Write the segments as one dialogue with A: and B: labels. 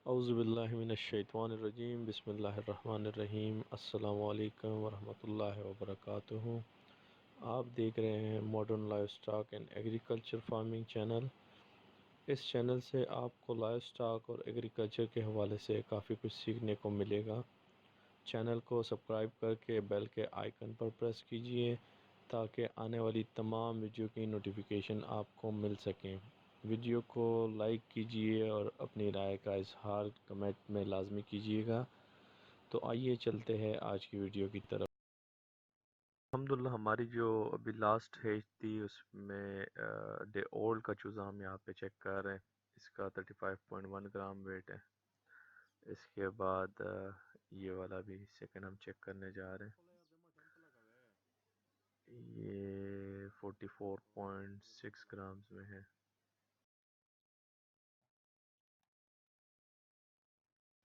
A: اعوذ باللہ من الشیطان الرجیم، بسم اللہ الرحمن الرحیم۔ السلام علیکم ورحمۃ اللہ وبرکاتہ۔ آپ دیکھ رہے ہیں modern life stock and agriculture farming channel. اس چینل سے آپ کو لائف اسٹاک اور ایگریکلچر کے حوالے سے کافی کچھ سیکھنے کو ملے گا۔ چینل کو سبسکرائب کر کے بیل کے آئیکن پر پریس کیجئے تاکہ آنے والی تمام ویڈیو کی نوٹیفیکیشن آپ کو مل سکیں۔ ویڈیو کو لائک کیجئے اور اپنی رائے کا اظہار کمنٹ میں لازمی کیجئے گا۔ تو آئیے چلتے ہیں آج کی ویڈیو کی طرف۔ الحمدللہ ہماری جو ابھی لاسٹ ہیج تھی اس میں ڈے اولڈ کا چوزا ہم یہاں پہ چیک کر رہے ہیں۔ اس کا 35.1 گرام ویٹ ہے۔ اس کے بعد یہ والا بھی سیکنڈ ہم چیک کرنے جا رہے ہیں۔ یہ 44.6 گرامز میں ہے۔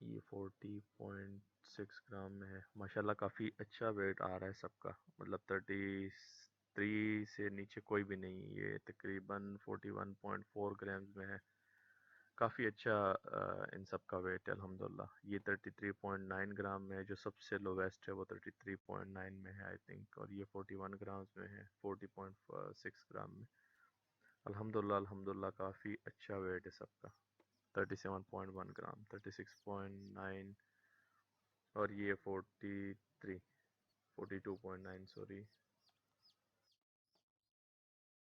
A: یہ 40.6 گرام میں ہے۔ ماشاءاللہ کافی اچھا ویٹ آ رہا ہے سب کا، مطلب 33 سے نیچے کوئی بھی نہیں۔ یہ تقریباً 41.4 گرامز میں ہے۔ کافی اچھا ان سب کا ویٹ ہے الحمدللہ۔ یہ 33.9 گرام میں ہے، جو سب سے لویسٹ ہے وہ 33.9 میں ہے آئی تھنک، اور یہ 41 گرامز میں ہے 40.6 گرام میں۔ الحمدللہ کافی اچھا ویٹ ہے سب کا۔ 37.1 گرام، 36.9، اور یہ 42.9 سوری